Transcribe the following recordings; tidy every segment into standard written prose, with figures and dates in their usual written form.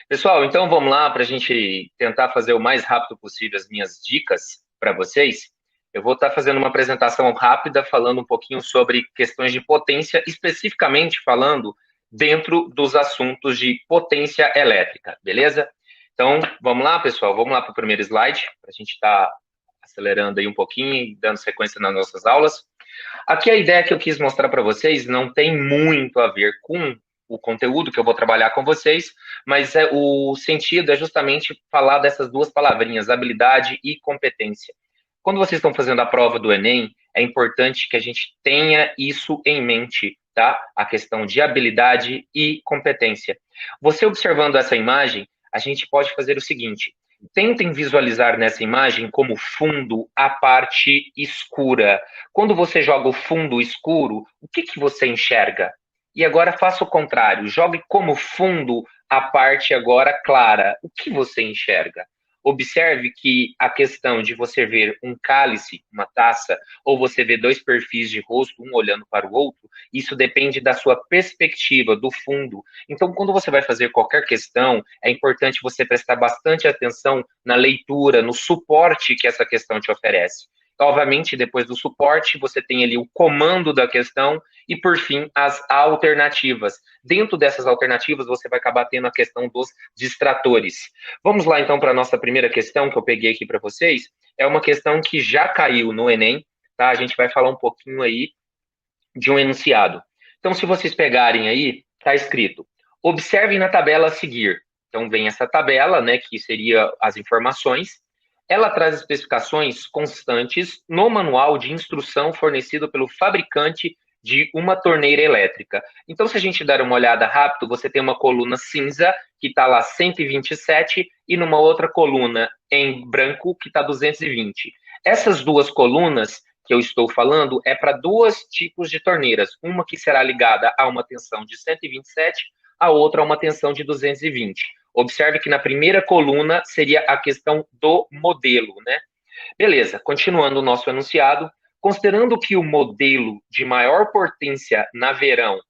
Pessoal, então vamos lá para a gente tentar fazer o mais rápido possível as minhas dicas para vocês. Eu vou estar fazendo uma apresentação rápida, falando um pouquinho sobre questões de potência, especificamente falando dentro dos assuntos de potência elétrica, beleza? Então, vamos lá, pessoal, vamos lá para o primeiro slide, para a gente estar acelerando aí um pouquinho e dando sequência nas nossas aulas. Aqui a ideia que eu quis mostrar para vocês não tem muito a ver com o conteúdo que eu vou trabalhar com vocês, mas o sentido é justamente falar dessas duas palavrinhas, habilidade e competência. Quando vocês estão fazendo a prova do Enem, é importante que a gente tenha isso em mente, tá? A questão de habilidade e competência. Você observando essa imagem, a gente pode fazer o seguinte: tentem visualizar nessa imagem como fundo a parte escura. Quando você joga o fundo escuro, o que, que você enxerga? E agora faça o contrário, jogue como fundo a parte agora clara. O que você enxerga? Observe que a questão de você ver um cálice, uma taça, ou você ver dois perfis de rosto, um olhando para o outro, isso depende da sua perspectiva, do fundo. Então, quando você vai fazer qualquer questão, é importante você prestar bastante atenção na leitura, no suporte que essa questão te oferece. Obviamente, depois do suporte, você tem ali o comando da questão e, por fim, as alternativas. Dentro dessas alternativas, você vai acabar tendo a questão dos distratores. Vamos lá, então, para a nossa primeira questão que eu peguei aqui para vocês. É uma questão que já caiu no Enem, tá? A gente vai falar um pouquinho aí de um enunciado. Então, se vocês pegarem aí, está escrito: observem na tabela a seguir. Então, vem essa tabela, né, que seria as informações. Ela traz especificações constantes no manual de instrução fornecido pelo fabricante de uma torneira elétrica. Então, se a gente der uma olhada rápido, você tem uma coluna cinza, que está lá 127, e numa outra coluna em branco, que está 220. Essas duas colunas que eu estou falando é para dois tipos de torneiras. Uma que será ligada a uma tensão de 127, a outra a uma tensão de 220. Observe que na primeira coluna seria a questão do modelo, né? Beleza, continuando o nosso enunciado, considerando que o modelo de maior potência na versão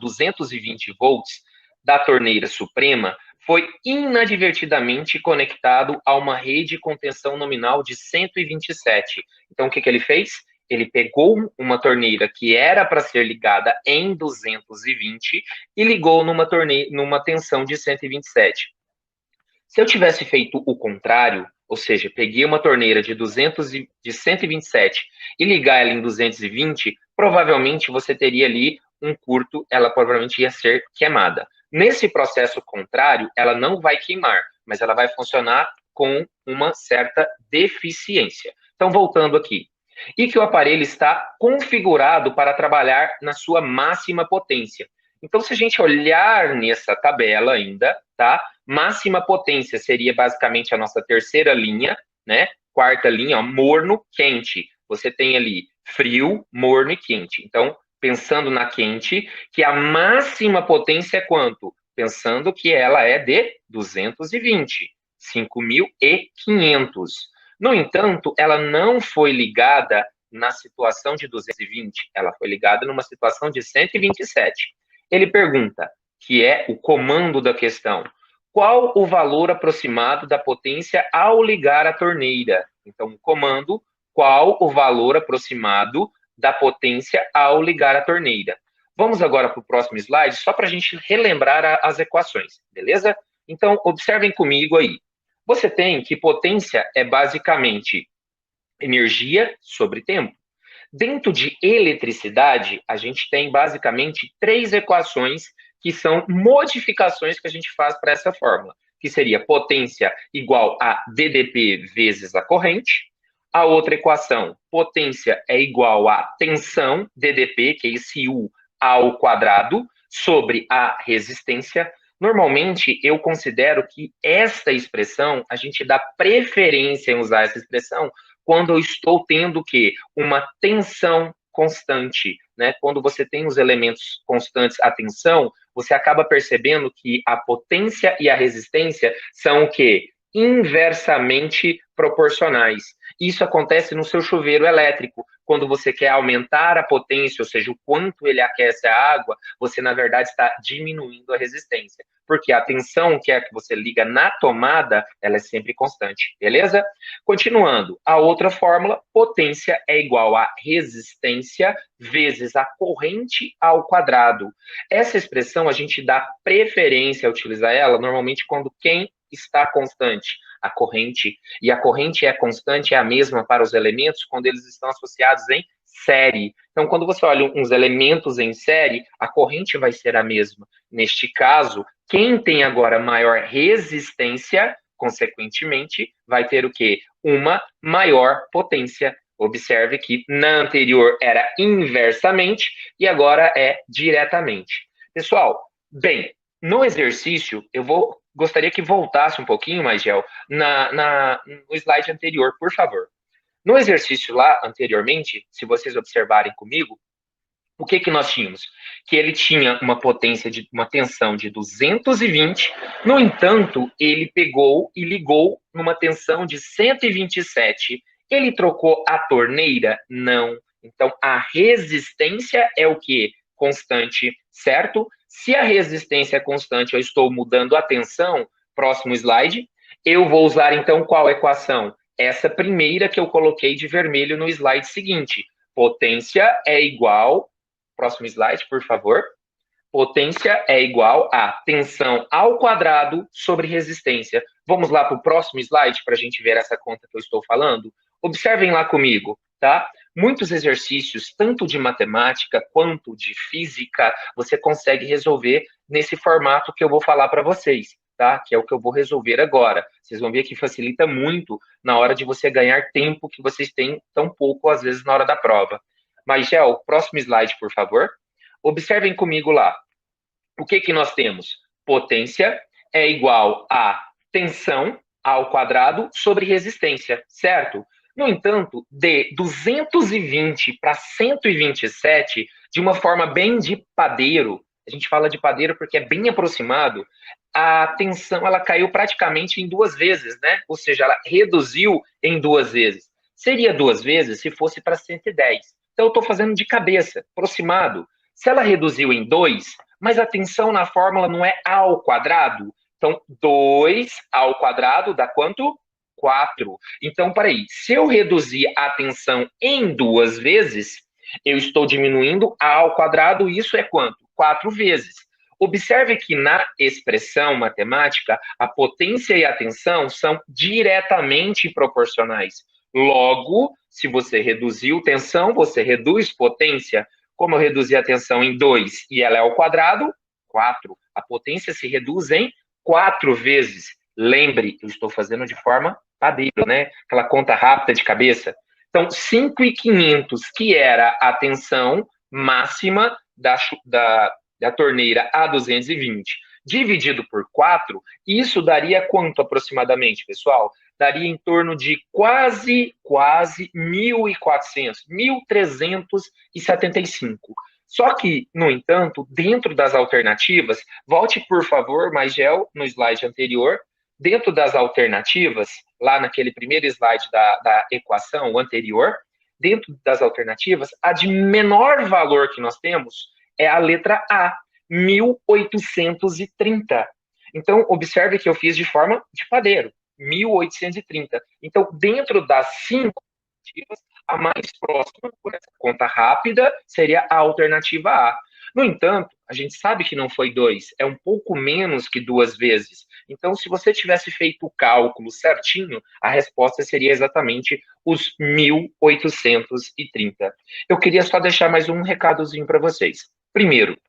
220 volts da torneira suprema foi inadvertidamente conectado a uma rede com tensão nominal de 127. Então, o que, que ele fez? Ele pegou uma torneira que era para ser ligada em 220 e ligou numa tensão de 127. Se eu tivesse feito o contrário, ou seja, peguei uma torneira de 127 e ligar ela em 220, provavelmente você teria ali um curto, ela provavelmente ia ser queimada. Nesse processo contrário, ela não vai queimar, mas ela vai funcionar com uma certa deficiência. Então, voltando aqui. E que o aparelho está configurado para trabalhar na sua máxima potência. Então, se a gente olhar nessa tabela ainda, tá? Máxima potência seria basicamente a nossa terceira linha, né? Quarta linha, ó, morno, quente. Você tem ali frio, morno e quente. Então, pensando na quente, que a máxima potência é quanto? Pensando que ela é de 220, 5.500. No entanto, ela não foi ligada na situação de 220, ela foi ligada numa situação de 127. Ele pergunta, que é o comando da questão: qual o valor aproximado da potência ao ligar a torneira? Então, o comando: qual o valor aproximado da potência ao ligar a torneira? Vamos agora para o próximo slide, só para a gente relembrar as equações, beleza? Então, observem comigo aí. Você tem que potência é basicamente energia sobre tempo. Dentro de eletricidade, a gente tem basicamente três equações que são modificações que a gente faz para essa fórmula, que seria potência igual a dDp vezes a corrente. A outra equação, potência é igual a tensão, dDp, que é esse U ao quadrado, sobre a resistência. Normalmente, eu considero que esta expressão, a gente dá preferência em usar essa expressão quando eu estou tendo que uma tensão constante, né? Quando você tem os elementos constantes, a tensão, você acaba percebendo que a potência e a resistência são o quê? Inversamente proporcionais. Isso acontece no seu chuveiro elétrico. Quando você quer aumentar a potência, ou seja, o quanto ele aquece a água, você, na verdade, está diminuindo a resistência. Porque a tensão que é que você liga na tomada, ela é sempre constante, beleza? Continuando, a outra fórmula, potência é igual a resistência vezes a corrente ao quadrado. Essa expressão, a gente dá preferência a utilizar ela, normalmente, quando quem está constante? A corrente. E a corrente é constante, é a mesma para os elementos quando eles estão associados em série. Então, quando você olha uns elementos em série, a corrente vai ser a mesma. Neste caso, quem tem agora maior resistência, consequentemente, vai ter o quê? Uma maior potência. Observe que na anterior era inversamente e agora é diretamente. Pessoal, bem, no exercício, gostaria que voltasse um pouquinho, Magel, no slide anterior, por favor. No exercício lá anteriormente, se vocês observarem comigo, o que nós tínhamos? Que ele tinha uma potência de uma tensão de 220, no entanto, ele pegou e ligou numa tensão de 127. Ele trocou a torneira? Não. Então, a resistência é o quê? Constante, certo? Se a resistência é constante, eu estou mudando a tensão, próximo slide, eu vou usar, então, qual equação? Essa primeira que eu coloquei de vermelho no slide seguinte. Potência é igual, próximo slide, por favor. Potência é igual a tensão ao quadrado sobre resistência. Vamos lá para o próximo slide para a gente ver essa conta que eu estou falando? Observem lá comigo, tá? Muitos exercícios, tanto de matemática quanto de física, você consegue resolver nesse formato que eu vou falar para vocês, tá? Que é o que eu vou resolver agora. Vocês vão ver que facilita muito na hora de você ganhar tempo que vocês têm tão pouco, às vezes, na hora da prova. Mas, Gel, próximo slide, por favor. Observem comigo lá. O que nós temos? Potência é igual a tensão ao quadrado sobre resistência, certo? No entanto, de 220 para 127, de uma forma bem de padeiro, a gente fala de padeiro porque é bem aproximado, a tensão ela caiu praticamente em duas vezes, né? Ou seja, ela reduziu em duas vezes. Seria duas vezes se fosse para 110. Então, eu estou fazendo de cabeça, aproximado. Se ela reduziu em 2, mas a tensão na fórmula não é ao quadrado, então 2 ao quadrado dá quanto? 4. Então, peraí, se eu reduzir a tensão em duas vezes, eu estou diminuindo a ao quadrado, isso é quanto? 4 vezes. Observe que na expressão matemática, a potência e a tensão são diretamente proporcionais. Logo, se você reduziu tensão, você reduz potência. Como eu reduzi a tensão em 2 e ela é ao quadrado, 4. A potência se reduz em 4 vezes. Lembre, eu estou fazendo de forma padeiro, né? Aquela conta rápida de cabeça. Então, 5.500, que era a tensão máxima da torneira A220, dividido por 4, isso daria quanto aproximadamente, pessoal? Daria em torno de quase 1.400, 1.375. Só que, no entanto, dentro das alternativas, volte, por favor, Magel, no slide anterior, dentro das alternativas, lá naquele primeiro slide da equação anterior, dentro das alternativas, a de menor valor que nós temos é a letra A, 1.830. Então, observe que eu fiz de forma de padeiro, 1.830. Então, dentro das 5 alternativas, a mais próxima, por essa conta rápida, seria a alternativa A. No entanto, a gente sabe que não foi 2, é um pouco menos que 2 vezes. Então, se você tivesse feito o cálculo certinho, a resposta seria exatamente os 1.830. Eu queria só deixar mais um recadozinho para vocês. Primeiro,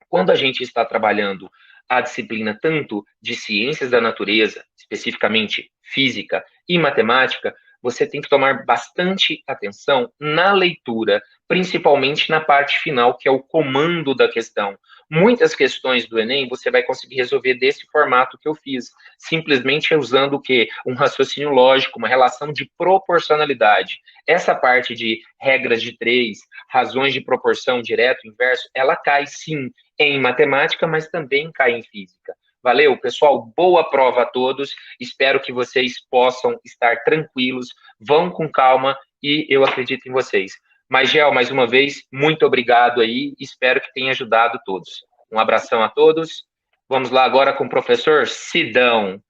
quando a gente está trabalhando a disciplina tanto de ciências da natureza, especificamente física e matemática, você tem que tomar bastante atenção na leitura, principalmente na parte final, que é o comando da questão. Muitas questões do Enem você vai conseguir resolver desse formato que eu fiz, simplesmente usando o quê? Um raciocínio lógico, uma relação de proporcionalidade. Essa parte de regras de três, razões de proporção direto, inverso, ela cai sim em matemática, mas também cai em física. Valeu, pessoal, boa prova a todos, espero que vocês possam estar tranquilos, vão com calma e eu acredito em vocês. Mas, Gel, mais uma vez, muito obrigado aí, espero que tenha ajudado todos. Um abração a todos, vamos lá agora com o professor Sidão.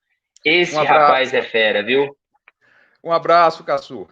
Esse rapaz é fera, viu? Um abraço, Caçu.